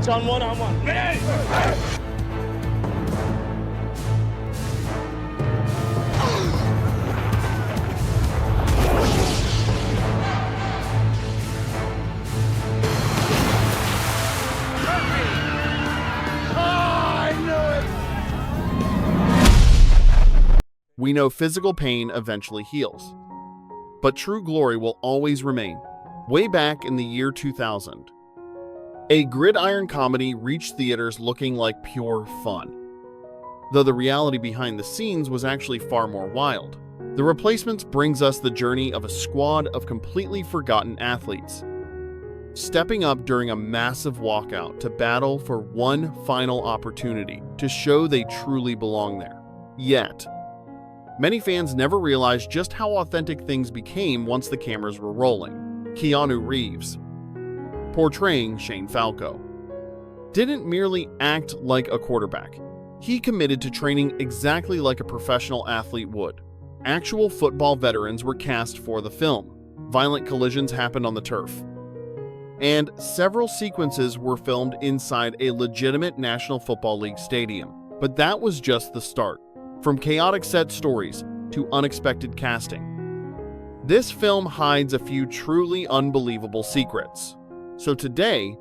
It's on one-on-one. We know physical pain eventually heals, but true glory will always remain. Way back in the year 2000, a gridiron comedy reached theaters looking like pure fun, though the reality behind the scenes was actually far more wild. The Replacements brings us the journey of a squad of completely forgotten athletes, stepping up during a massive walkout to battle for one final opportunity to show they truly belong there. Yet, many fans never realized just how authentic things became once the cameras were rolling. Keanu Reeves, portraying Shane Falco, didn't merely act like a quarterback. He committed to training exactly like a professional athlete would. Actual football veterans were cast for the film. Violent collisions happened on the turf, and several sequences were filmed inside a legitimate National Football League stadium. But that was just the start. From chaotic set stories to unexpected casting, this film hides a few truly unbelievable secrets. So today,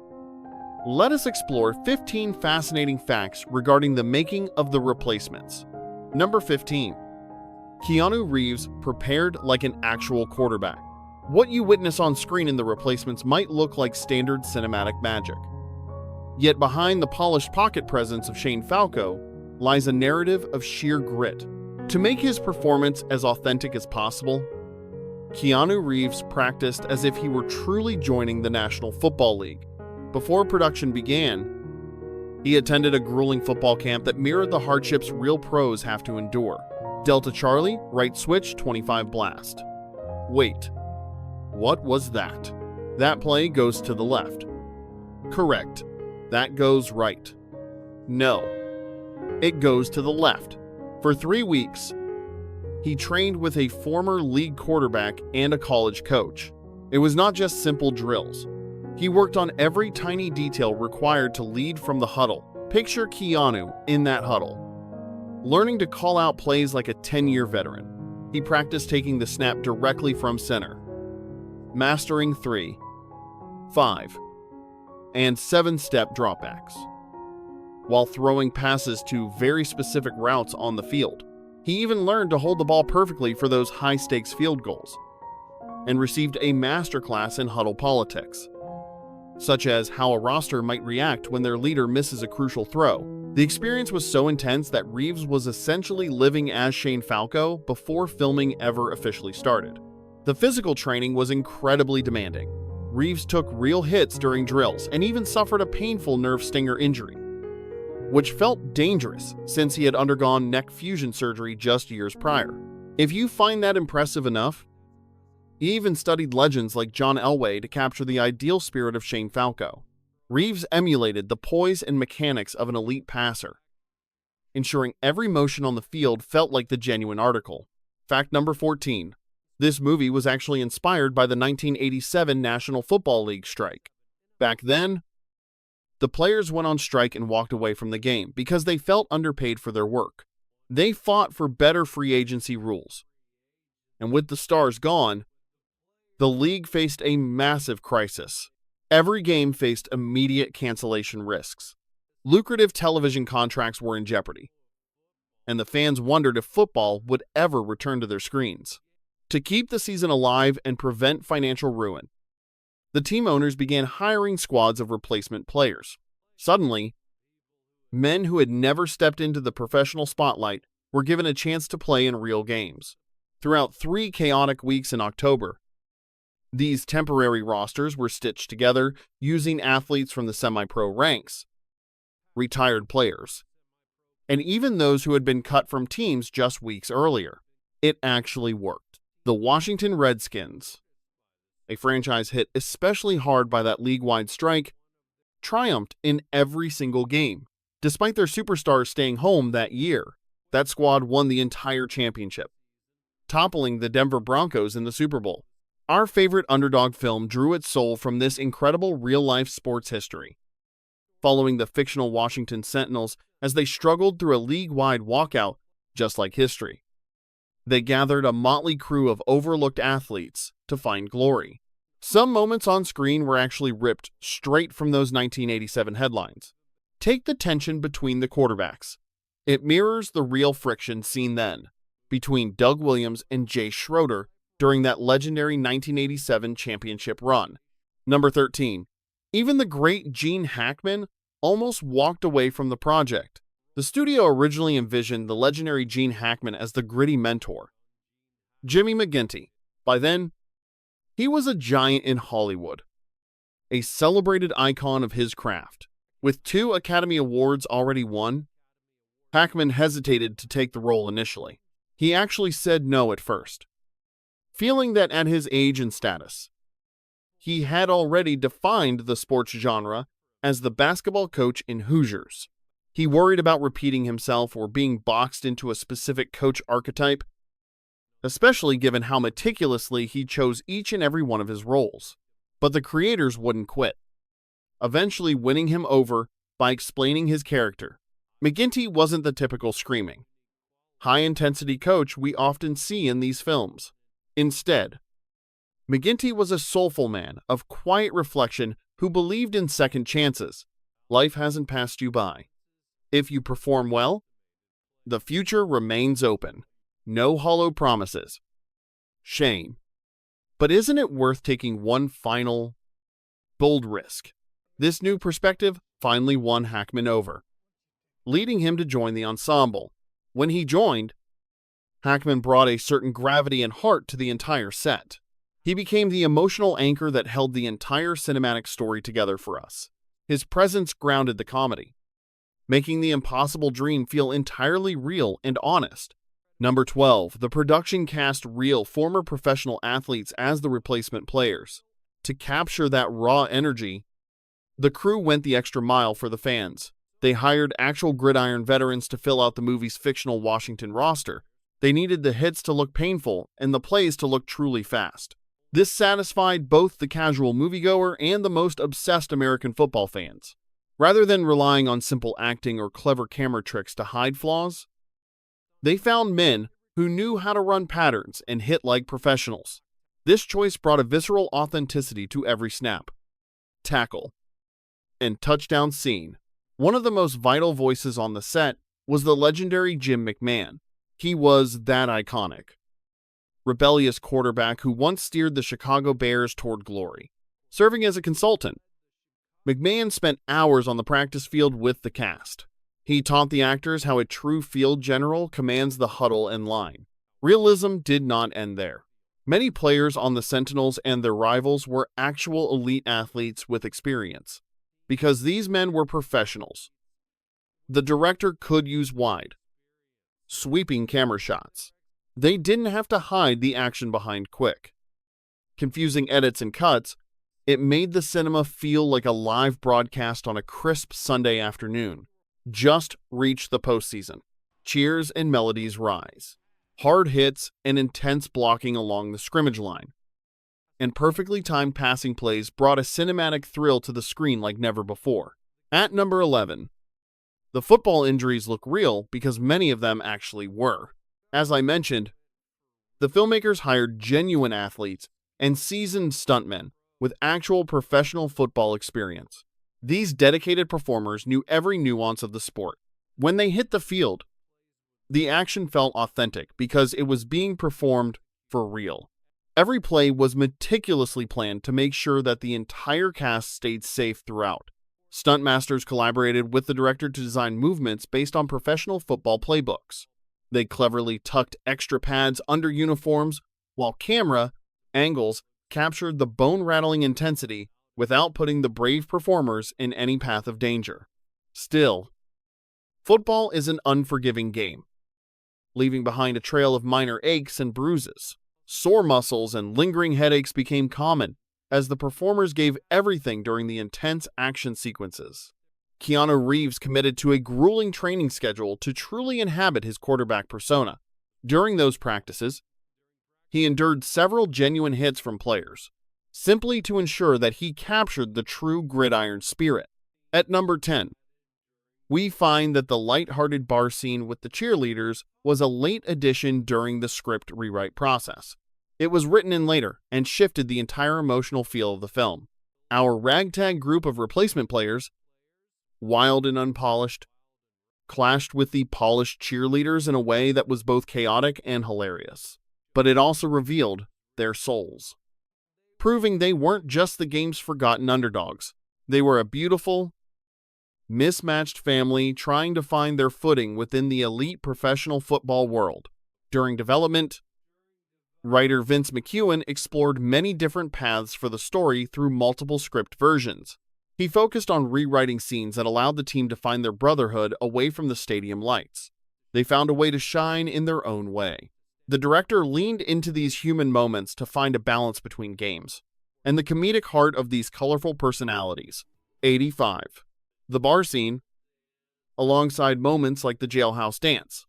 let us explore 15 fascinating facts regarding the making of The Replacements. Number 15. Keanu Reeves prepared like an actual quarterback. What you witness on screen in The Replacements might look like standard cinematic magic. Yet behind the polished pocket presence of Shane Falco lies a narrative of sheer grit. To make his performance as authentic as possible, Keanu Reeves practiced as if he were truly joining the National Football League. Before production began, he attended a grueling football camp that mirrored the hardships real pros have to endure. Delta Charlie, right switch, 25 blast. Wait, what was that? That play goes to the left. Correct, that goes right. No, it goes to the left. For 3 weeks, he trained with a former league quarterback and a college coach. It was not just simple drills. He worked on every tiny detail required to lead from the huddle. Picture Keanu in that huddle, learning to call out plays like a 10-year veteran. He practiced taking the snap directly from center, mastering 3, 5, and 7-step dropbacks, while throwing passes to very specific routes on the field. He even learned to hold the ball perfectly for those high-stakes field goals, and received a masterclass in huddle politics, such as how a roster might react when their leader misses a crucial throw. The experience was so intense that Reeves was essentially living as Shane Falco before filming ever officially started. The physical training was incredibly demanding. Reeves took real hits during drills and even suffered a painful nerve stinger injury, which felt dangerous since he had undergone neck fusion surgery just years prior. If you find that impressive enough, he even studied legends like John Elway to capture the ideal spirit of Shane Falco. Reeves emulated the poise and mechanics of an elite passer, ensuring every motion on the field felt like the genuine article. Fact number 14. This movie was actually inspired by the 1987 National Football League strike. Back then, the players went on strike and walked away from the game because they felt underpaid for their work. They fought for better free agency rules. And with the stars gone, the league faced a massive crisis. Every game faced immediate cancellation risks. Lucrative television contracts were in jeopardy, and the fans wondered if football would ever return to their screens. To keep the season alive and prevent financial ruin, the team owners began hiring squads of replacement players. Suddenly, men who had never stepped into the professional spotlight were given a chance to play in real games. Throughout 3 chaotic weeks in October, these temporary rosters were stitched together using athletes from the semi-pro ranks, retired players, and even those who had been cut from teams just weeks earlier. It actually worked. The Washington Redskins, a franchise hit especially hard by that league-wide strike, triumphed in every single game. Despite their superstars staying home that year, that squad won the entire championship, toppling the Denver Broncos in the Super Bowl. Our favorite underdog film drew its soul from this incredible real-life sports history. following the fictional Washington Sentinels as they struggled through a league-wide walkout just like history. They gathered a motley crew of overlooked athletes to find glory. Some moments on screen were actually ripped straight from those 1987 headlines. Take the tension between the quarterbacks. It mirrors the real friction seen then between Doug Williams and Jay Schroeder during that legendary 1987 championship run. Number 13. Even the great Gene Hackman almost walked away from the project. The studio originally envisioned the legendary Gene Hackman as the gritty mentor. Jimmy McGinty. By then, he was a giant in Hollywood, a celebrated icon of his craft. With 2 Academy Awards already won, Hackman hesitated to take the role initially. He actually said no at first, feeling that at his age and status, he had already defined the sports genre as the basketball coach in Hoosiers. He worried about repeating himself or being boxed into a specific coach archetype, especially given how meticulously he chose each and every one of his roles. But the creators wouldn't quit, eventually winning him over by explaining his character. McGinty wasn't the typical screaming, high-intensity coach we often see in these films. Instead, McGinty was a soulful man of quiet reflection who believed in second chances. Life hasn't passed you by. If you perform well, the future remains open. No hollow promises. Shame. But isn't it worth taking one final, bold risk? This new perspective finally won Hackman over, leading him to join the ensemble. When he joined, Hackman brought a certain gravity and heart to the entire set. He became the emotional anchor that held the entire cinematic story together for us. His presence grounded the comedy, making the impossible dream feel entirely real and honest. Number 12. The production cast real former professional athletes as the replacement players. To capture that raw energy, the crew went the extra mile for the fans. They hired actual gridiron veterans to fill out the movie's fictional Washington roster. They needed the hits to look painful and the plays to look truly fast. This satisfied both the casual moviegoer and the most obsessed American football fans. Rather than relying on simple acting or clever camera tricks to hide flaws, they found men who knew how to run patterns and hit like professionals. This choice brought a visceral authenticity to every snap, tackle, and touchdown scene. One of the most vital voices on the set was the legendary Jim McMahon. He was that iconic, rebellious quarterback who once steered the Chicago Bears toward glory. Serving as a consultant, McMahon spent hours on the practice field with the cast. He taught the actors how a true field general commands the huddle and line. Realism did not end there. Many players on the Sentinels and their rivals were actual elite athletes with experience. Because these men were professionals, the director could use wide, sweeping camera shots. They didn't have to hide the action behind quick, confusing edits and cuts. It made the cinema feel like a live broadcast on a crisp Sunday afternoon. Just reach the postseason. Cheers and melodies rise. Hard hits and intense blocking along the scrimmage line. And perfectly timed passing plays brought a cinematic thrill to the screen like never before. At number 11, the football injuries look real because many of them actually were. As I mentioned, the filmmakers hired genuine athletes and seasoned stuntmen with actual professional football experience. These dedicated performers knew every nuance of the sport. When they hit the field, the action felt authentic because it was being performed for real. Every play was meticulously planned to make sure that the entire cast stayed safe throughout. Stunt masters collaborated with the director to design movements based on professional football playbooks. They cleverly tucked extra pads under uniforms, while camera angles captured the bone-rattling intensity without putting the brave performers in any path of danger. Still, football is an unforgiving game, leaving behind a trail of minor aches and bruises. Sore muscles and lingering headaches became common as the performers gave everything during the intense action sequences. Keanu Reeves committed to a grueling training schedule to truly inhabit his quarterback persona. During those practices, he endured several genuine hits from players, simply to ensure that he captured the true gridiron spirit. At number 10, we find that the light-hearted bar scene with the cheerleaders was a late addition during the script rewrite process. It was written in later and shifted the entire emotional feel of the film. Our ragtag group of replacement players, wild and unpolished, clashed with the polished cheerleaders in a way that was both chaotic and hilarious. But it also revealed their souls, proving they weren't just the game's forgotten underdogs. They were a beautiful, mismatched family trying to find their footing within the elite professional football world. During development, writer Vince McEwen explored many different paths for the story through multiple script versions. He focused on rewriting scenes that allowed the team to find their brotherhood away from the stadium lights. They found a way to shine in their own way. The director leaned into these human moments to find a balance between games and the comedic heart of these colorful personalities. 85. The bar scene, alongside moments like the jailhouse dance,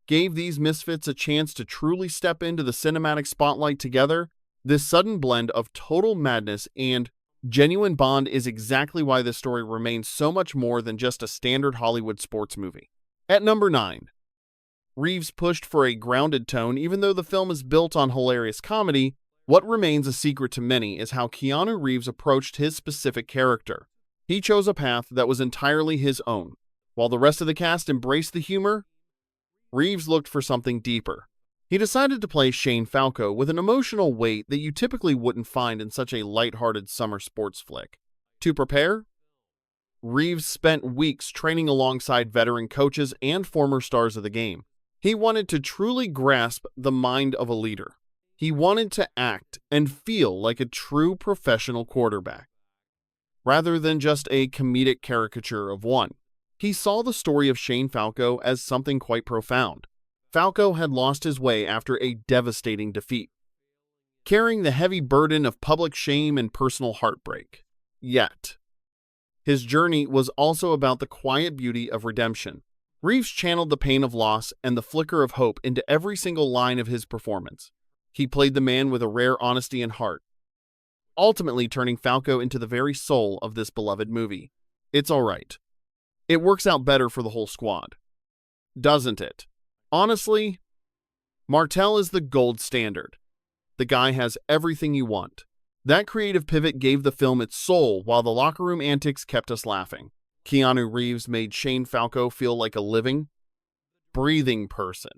gave these misfits a chance to truly step into the cinematic spotlight together. This sudden blend of total madness and genuine bond is exactly why this story remains so much more than just a standard Hollywood sports movie. At number 9, Reeves pushed for a grounded tone. Even though the film is built on hilarious comedy, what remains a secret to many is how Keanu Reeves approached his specific character. He chose a path that was entirely his own. While the rest of the cast embraced the humor, Reeves looked for something deeper. He decided to play Shane Falco with an emotional weight that you typically wouldn't find in such a lighthearted summer sports flick. To prepare, Reeves spent weeks training alongside veteran coaches and former stars of the game. He wanted to truly grasp the mind of a leader. He wanted to act and feel like a true professional quarterback, rather than just a comedic caricature of one. He saw the story of Shane Falco as something quite profound. Falco had lost his way after a devastating defeat, carrying the heavy burden of public shame and personal heartbreak. Yet, his journey was also about the quiet beauty of redemption. Reeves channeled the pain of loss and the flicker of hope into every single line of his performance. He played the man with a rare honesty and heart, ultimately turning Falco into the very soul of this beloved movie. It's alright. It works out better for the whole squad, doesn't it? Honestly, Martell is the gold standard. The guy has everything you want. That creative pivot gave the film its soul, while the locker room antics kept us laughing. Keanu Reeves made Shane Falco feel like a living, breathing person.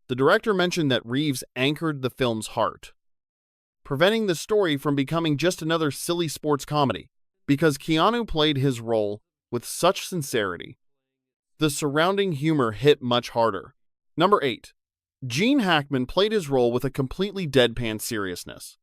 The director mentioned that Reeves anchored the film's heart, preventing the story from becoming just another silly sports comedy. Because Keanu played his role with such sincerity, the surrounding humor hit much harder. Number 8. Gene Hackman played his role with a completely deadpan seriousness.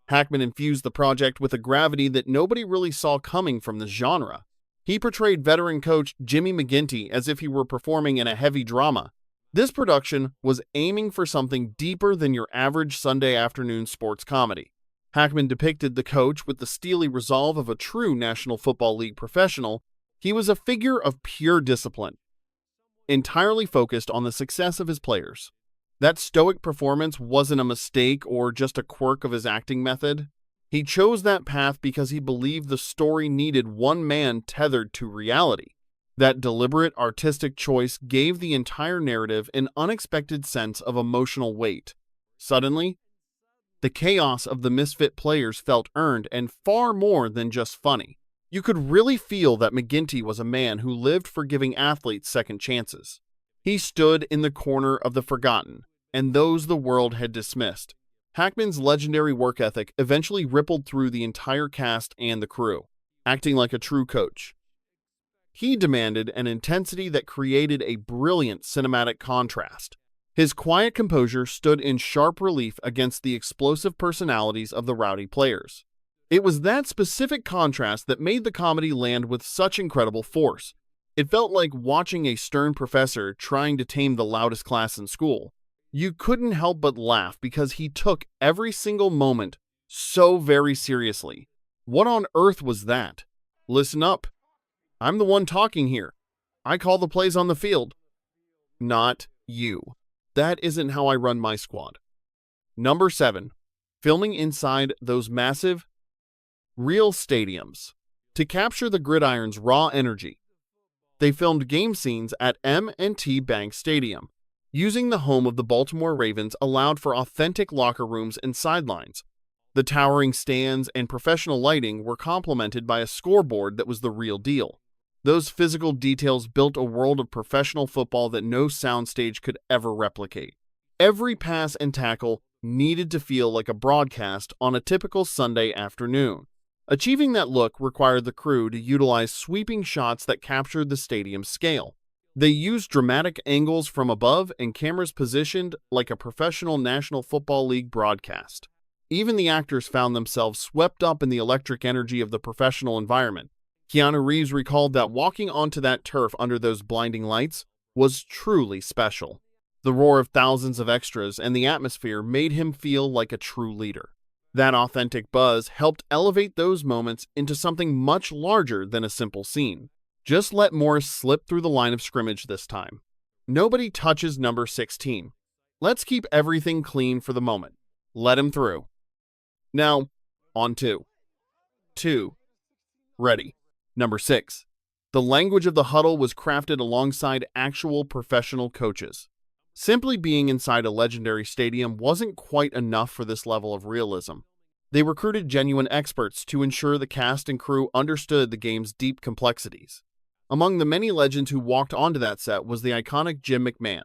Hackman infused the project with a gravity that nobody really saw coming from the genre. He portrayed veteran coach Jimmy McGinty as if he were performing in a heavy drama. This production was aiming for something deeper than your average Sunday afternoon sports comedy. Hackman depicted the coach with the steely resolve of a true National Football League professional. He was a figure of pure discipline, entirely focused on the success of his players. That stoic performance wasn't a mistake or just a quirk of his acting method. He chose that path because he believed the story needed one man tethered to reality. That deliberate artistic choice gave the entire narrative an unexpected sense of emotional weight. Suddenly, the chaos of the misfit players felt earned and far more than just funny. You could really feel that McGinty was a man who lived for giving athletes second chances. He stood in the corner of the forgotten and those the world had dismissed. Hackman's legendary work ethic eventually rippled through the entire cast and the crew. Acting like a true coach, he demanded an intensity that created a brilliant cinematic contrast. His quiet composure stood in sharp relief against the explosive personalities of the rowdy players. It was that specific contrast that made the comedy land with such incredible force. It felt like watching a stern professor trying to tame the loudest class in school. You couldn't help but laugh because he took every single moment so very seriously. What on earth was that? Listen up. I'm the one talking here. I call the plays on the field, not you. That isn't how I run my squad. Number 7. Filming inside those massive, real stadiums. To capture the gridiron's raw energy, they filmed game scenes at M&T Bank Stadium. Using the home of the Baltimore Ravens allowed for authentic locker rooms and sidelines. The towering stands and professional lighting were complemented by a scoreboard that was the real deal. Those physical details built a world of professional football that no soundstage could ever replicate. Every pass and tackle needed to feel like a broadcast on a typical Sunday afternoon. Achieving that look required the crew to utilize sweeping shots that captured the stadium's scale. They used dramatic angles from above and cameras positioned like a professional National Football League broadcast. Even the actors found themselves swept up in the electric energy of the professional environment. Keanu Reeves recalled that walking onto that turf under those blinding lights was truly special. The roar of thousands of extras and the atmosphere made him feel like a true leader. That authentic buzz helped elevate those moments into something much larger than a simple scene. Just let Morris slip through the line of scrimmage this time. Nobody touches number 16. Let's keep everything clean for the moment. Let him through. Now, on to 2. Ready. Number 6. The language of the huddle was crafted alongside actual professional coaches. Simply being inside a legendary stadium wasn't quite enough for this level of realism. They recruited genuine experts to ensure the cast and crew understood the game's deep complexities. Among the many legends who walked onto that set was the iconic Jim McMahon,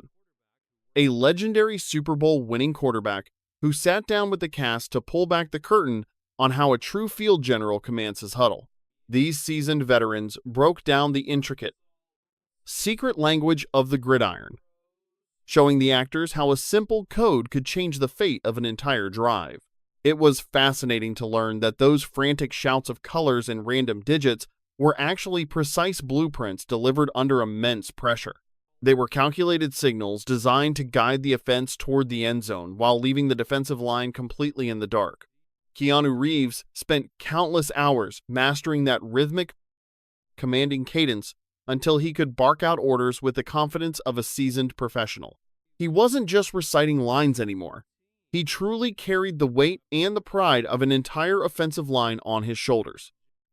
a legendary Super Bowl winning quarterback who sat down with the cast to pull back the curtain on how a true field general commands his huddle. These seasoned veterans broke down the intricate, secret language of the gridiron, showing the actors how a simple code could change the fate of an entire drive. It was fascinating to learn that those frantic shouts of colors and random digits were actually precise blueprints delivered under immense pressure. They were calculated signals designed to guide the offense toward the end zone while leaving the defensive line completely in the dark. Keanu Reeves spent countless hours mastering that rhythmic, commanding cadence until he could bark out orders with the confidence of a seasoned professional. He wasn't just reciting lines anymore. He truly carried the weight and the pride of an entire offensive line on his shoulders.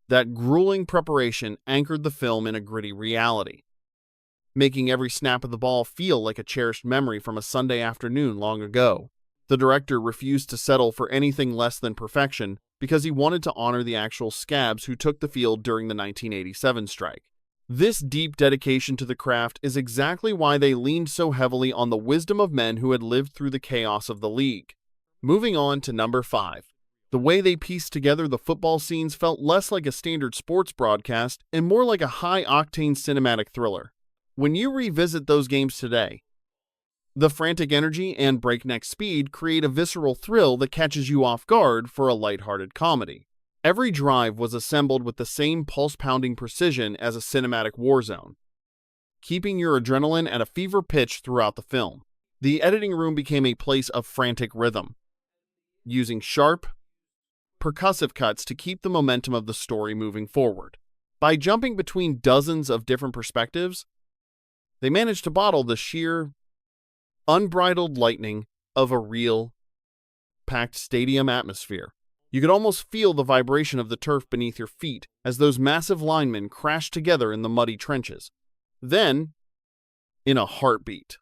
That grueling preparation anchored the film in a gritty reality, making every snap of the ball feel like a cherished memory from a Sunday afternoon long ago. The director refused to settle for anything less than perfection because he wanted to honor the actual scabs who took the field during the 1987 strike. This deep dedication to the craft is exactly why they leaned so heavily on the wisdom of men who had lived through the chaos of the league. Moving on to number 5. The way they pieced together the football scenes felt less like a standard sports broadcast and more like a high-octane cinematic thriller. When you revisit those games today, the frantic energy and breakneck speed create a visceral thrill that catches you off guard for a lighthearted comedy. Every drive was assembled with the same pulse-pounding precision as a cinematic war zone, keeping your adrenaline at a fever pitch throughout the film. The editing room became a place of frantic rhythm, using sharp, percussive cuts to keep the momentum of the story moving forward. By jumping between dozens of different perspectives, they managed to bottle the sheer, unbridled lightning of a real, packed stadium atmosphere. You could almost feel the vibration of the turf beneath your feet as those massive linemen crashed together in the muddy trenches. Then, in a heartbeat,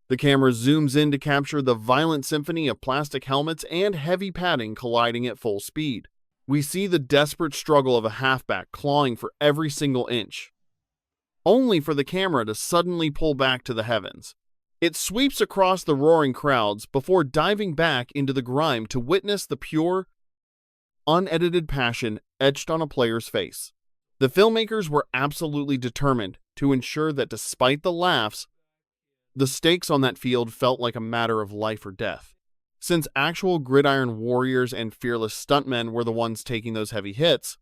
the camera zooms in to capture the violent symphony of plastic helmets and heavy padding colliding at full speed. We see the desperate struggle of a halfback clawing for every single inch, only for the camera to suddenly pull back to the heavens. It sweeps across the roaring crowds before diving back into the grime to witness the pure, unedited passion etched on a player's face. The filmmakers were absolutely determined to ensure that despite the laughs, the stakes on that field felt like a matter of life or death. Since actual gridiron warriors and fearless stuntmen were the ones taking those heavy hits,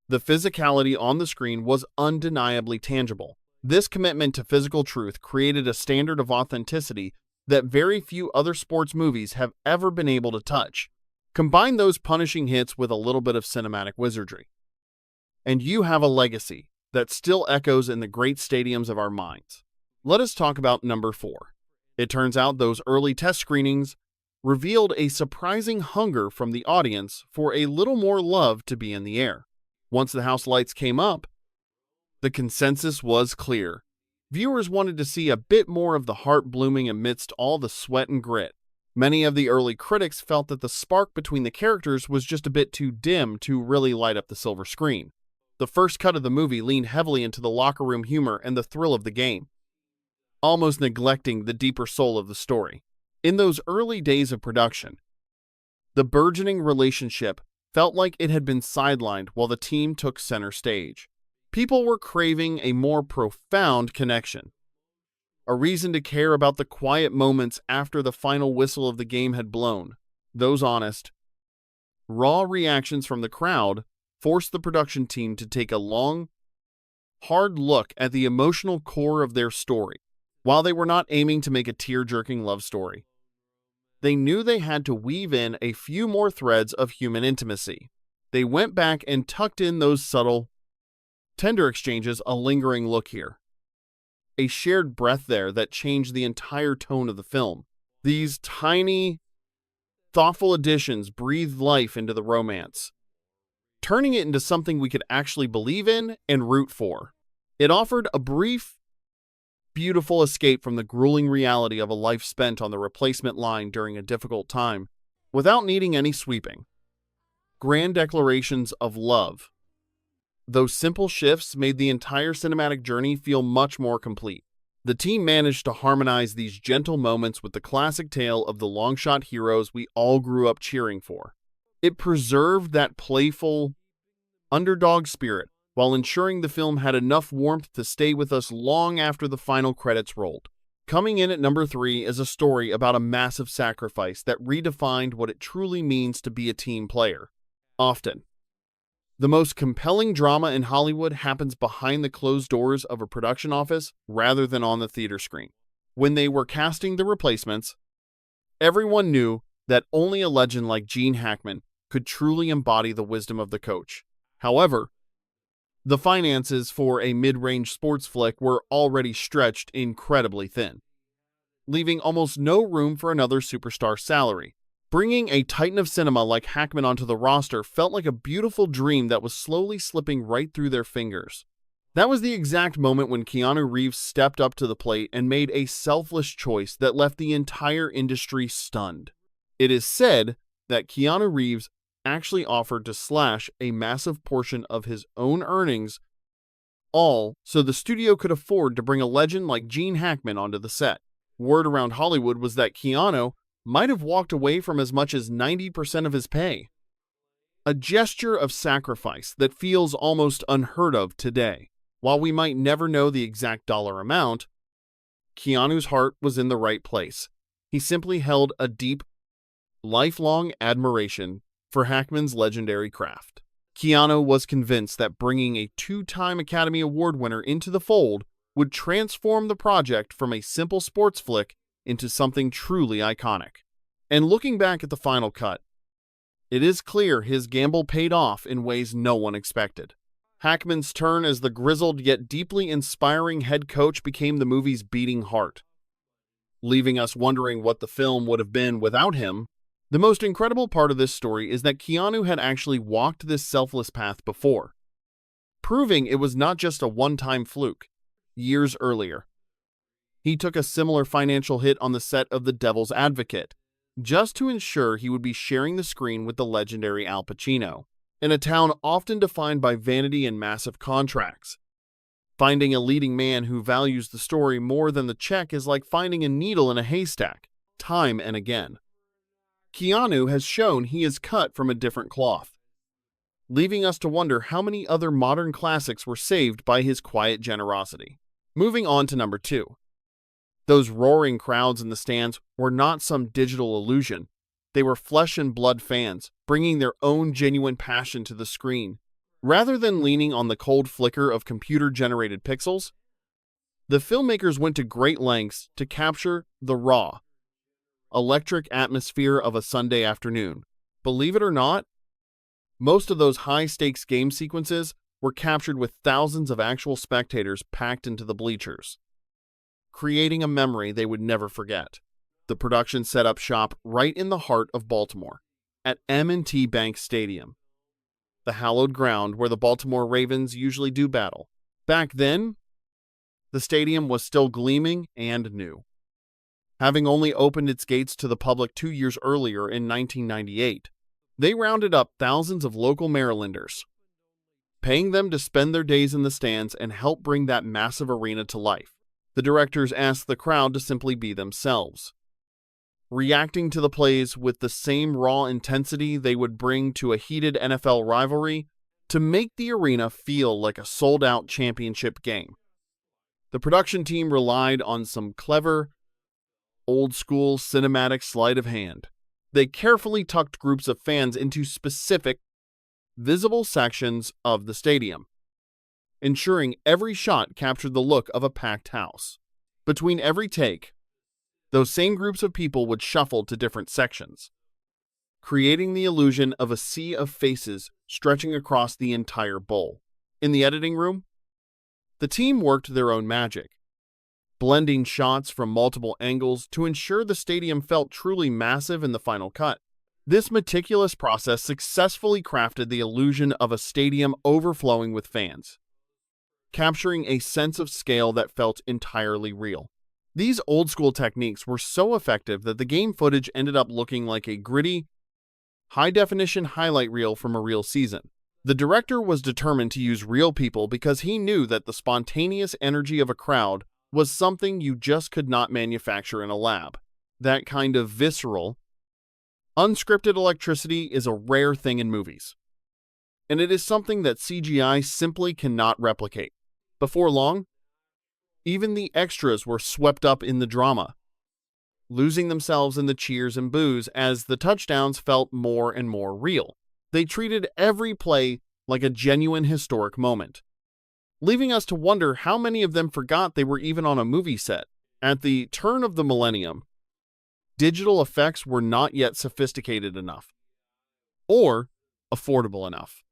the physicality on the screen was undeniably tangible. This commitment to physical truth created a standard of authenticity that very few other sports movies have ever been able to touch. Combine those punishing hits with a little bit of cinematic wizardry, and you have a legacy that still echoes in the great stadiums of our minds. Let us talk about number 4. It turns out those early test screenings revealed a surprising hunger from the audience for a little more love to be in the air. Once the house lights came up, the consensus was clear. Viewers wanted to see a bit more of the heart blooming amidst all the sweat and grit. Many of the early critics felt that the spark between the characters was just a bit too dim to really light up the silver screen. The first cut of the movie leaned heavily into the locker room humor and the thrill of the game, almost neglecting the deeper soul of the story. In those early days of production, the burgeoning relationship felt like it had been sidelined while the team took center stage. People were craving a more profound connection, a reason to care about the quiet moments after the final whistle of the game had blown. Those honest, raw reactions from the crowd forced the production team to take a long, hard look at the emotional core of their story. While they were not aiming to make a tear-jerking love story, they knew they had to weave in a few more threads of human intimacy. They went back and tucked in those subtle, tender exchanges, a lingering look here, a shared breath there that changed the entire tone of the film. These tiny, thoughtful additions breathed life into the romance, turning it into something we could actually believe in and root for. It offered a brief, beautiful escape from the grueling reality of a life spent on the replacement line during a difficult time, without needing any sweeping, grand declarations of love. Those simple shifts made the entire cinematic journey feel much more complete. The team managed to harmonize these gentle moments with the classic tale of the long-shot heroes we all grew up cheering for. It preserved that playful, underdog spirit, while ensuring the film had enough warmth to stay with us long after the final credits rolled. Coming in at number 3 is a story about a massive sacrifice that redefined what it truly means to be a team player. Often, the most compelling drama in Hollywood happens behind the closed doors of a production office rather than on the theater screen. When they were casting the replacements, everyone knew that only a legend like Gene Hackman could truly embody the wisdom of the coach. However, the finances for a mid-range sports flick were already stretched incredibly thin, leaving almost no room for another superstar salary. Bringing a titan of cinema like Hackman onto the roster felt like a beautiful dream that was slowly slipping right through their fingers. That was the exact moment when Keanu Reeves stepped up to the plate and made a selfless choice that left the entire industry stunned. It is said that Keanu Reeves actually offered to slash a massive portion of his own earnings, all so the studio could afford to bring a legend like Gene Hackman onto the set. Word around Hollywood was that Keanu might have walked away from as much as 90% of his pay. A gesture of sacrifice that feels almost unheard of today. While we might never know the exact dollar amount, Keanu's heart was in the right place. He simply held a deep, lifelong admiration for Hackman's legendary craft. Keanu was convinced that bringing a 2-time Academy Award winner into the fold would transform the project from a simple sports flick into something truly iconic. And looking back at the final cut, it is clear his gamble paid off in ways no one expected. Hackman's turn as the grizzled yet deeply inspiring head coach became the movie's beating heart, leaving us wondering what the film would have been without him. The most incredible part of this story is that Keanu had actually walked this selfless path before, proving it was not just a one-time fluke. Years earlier, he took a similar financial hit on the set of The Devil's Advocate, just to ensure he would be sharing the screen with the legendary Al Pacino. In a town often defined by vanity and massive contracts, finding a leading man who values the story more than the check is like finding a needle in a haystack, time and again. Keanu has shown he is cut from a different cloth, leaving us to wonder how many other modern classics were saved by his quiet generosity. Moving on to number 2. Those roaring crowds in the stands were not some digital illusion. They were flesh and blood fans, bringing their own genuine passion to the screen. Rather than leaning on the cold flicker of computer-generated pixels, the filmmakers went to great lengths to capture the raw, electric atmosphere of a Sunday afternoon. Believe it or not, most of those high-stakes game sequences were captured with thousands of actual spectators packed into the bleachers, creating a memory they would never forget. The production set up shop right in the heart of Baltimore, at M&T Bank Stadium. the hallowed ground where the Baltimore Ravens usually do battle. Back then, the stadium was still gleaming and new, having only opened its gates to the public 2 years earlier in 1998. They rounded up thousands of local Marylanders, paying them to spend their days in the stands and help bring that massive arena to life. The directors asked the crowd to simply be themselves, reacting to the plays with the same raw intensity they would bring to a heated NFL rivalry to make the arena feel like a sold-out championship game. The production team relied on some clever, old-school cinematic sleight of hand. They carefully tucked groups of fans into specific, visible sections of the stadium, ensuring every shot captured the look of a packed house. Between every take, those same groups of people would shuffle to different sections, creating the illusion of a sea of faces stretching across the entire bowl. In the editing room, the team worked their own magic, blending shots from multiple angles to ensure the stadium felt truly massive in the final cut. This meticulous process successfully crafted the illusion of a stadium overflowing with fans, capturing a sense of scale that felt entirely real. These old-school techniques were so effective that the game footage ended up looking like a gritty, high-definition highlight reel from a real season. The director was determined to use real people because he knew that the spontaneous energy of a crowd was something you just could not manufacture in a lab. That kind of visceral, unscripted electricity is a rare thing in movies, and it is something that CGI simply cannot replicate. Before long, even the extras were swept up in the drama, losing themselves in the cheers and boos as the touchdowns felt more and more real. They treated every play like a genuine historic moment, leaving us to wonder how many of them forgot they were even on a movie set. At the turn of the millennium, digital effects were not yet sophisticated enough or affordable enough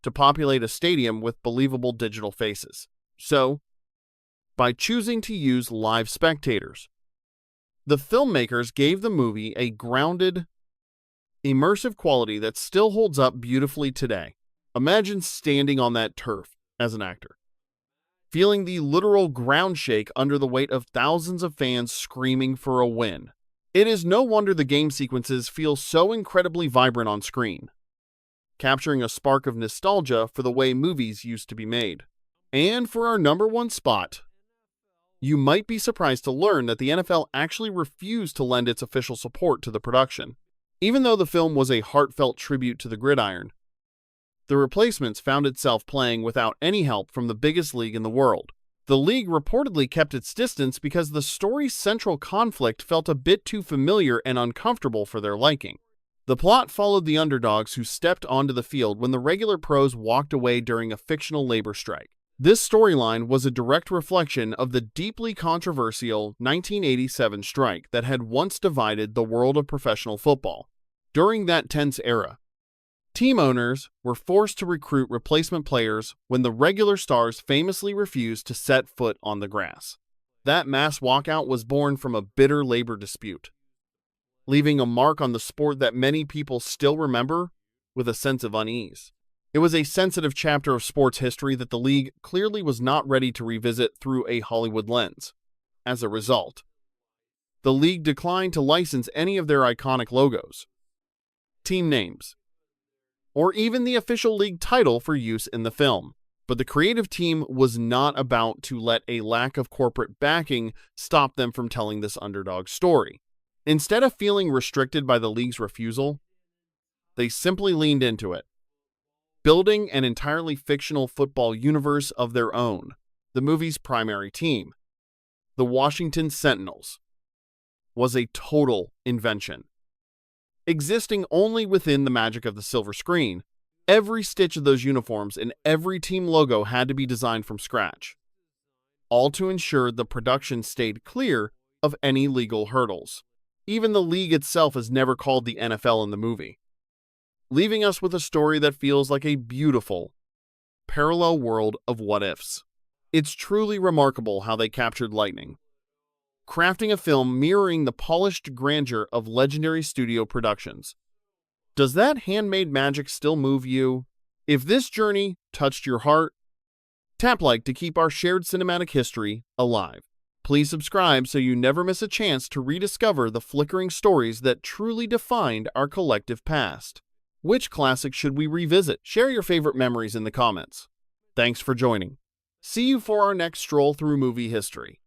to populate a stadium with believable digital faces. So, by choosing to use live spectators, the filmmakers gave the movie a grounded, immersive quality that still holds up beautifully today. Imagine standing on that turf as an actor, feeling the literal ground shake under the weight of thousands of fans screaming for a win. It is no wonder the game sequences feel so incredibly vibrant on screen, capturing a spark of nostalgia for the way movies used to be made. And for our number one spot, you might be surprised to learn that the NFL actually refused to lend its official support to the production. Even though the film was a heartfelt tribute to the gridiron, The Replacements found itself playing without any help from the biggest league in the world. The league reportedly kept its distance because the story's central conflict felt a bit too familiar and uncomfortable for their liking. The plot followed the underdogs who stepped onto the field when the regular pros walked away during a fictional labor strike. This storyline was a direct reflection of the deeply controversial 1987 strike that had once divided the world of professional football. During that tense era, team owners were forced to recruit replacement players when the regular stars famously refused to set foot on the grass. That mass walkout was born from a bitter labor dispute, leaving a mark on the sport that many people still remember with a sense of unease. It was a sensitive chapter of sports history that the league clearly was not ready to revisit through a Hollywood lens. As a result, the league declined to license any of their iconic logos, team names, or even the official league title for use in the film. But the creative team was not about to let a lack of corporate backing stop them from telling this underdog story. Instead of feeling restricted by the league's refusal, they simply leaned into it, building an entirely fictional football universe of their own. The movie's primary team, the Washington Sentinels, was a total invention. Existing only within the magic of the silver screen, every stitch of those uniforms and every team logo had to be designed from scratch, all to ensure the production stayed clear of any legal hurdles. Even the league itself is never called the NFL in the movie, leaving us with a story that feels like a beautiful, parallel world of what-ifs. It's truly remarkable how they captured lightning, crafting a film mirroring the polished grandeur of legendary studio productions. Does that handmade magic still move you? If this journey touched your heart, tap like to keep our shared cinematic history alive. Please subscribe so you never miss a chance to rediscover the flickering stories that truly defined our collective past. Which classic should we revisit? Share your favorite memories in the comments. Thanks for joining. See you for our next stroll through movie history.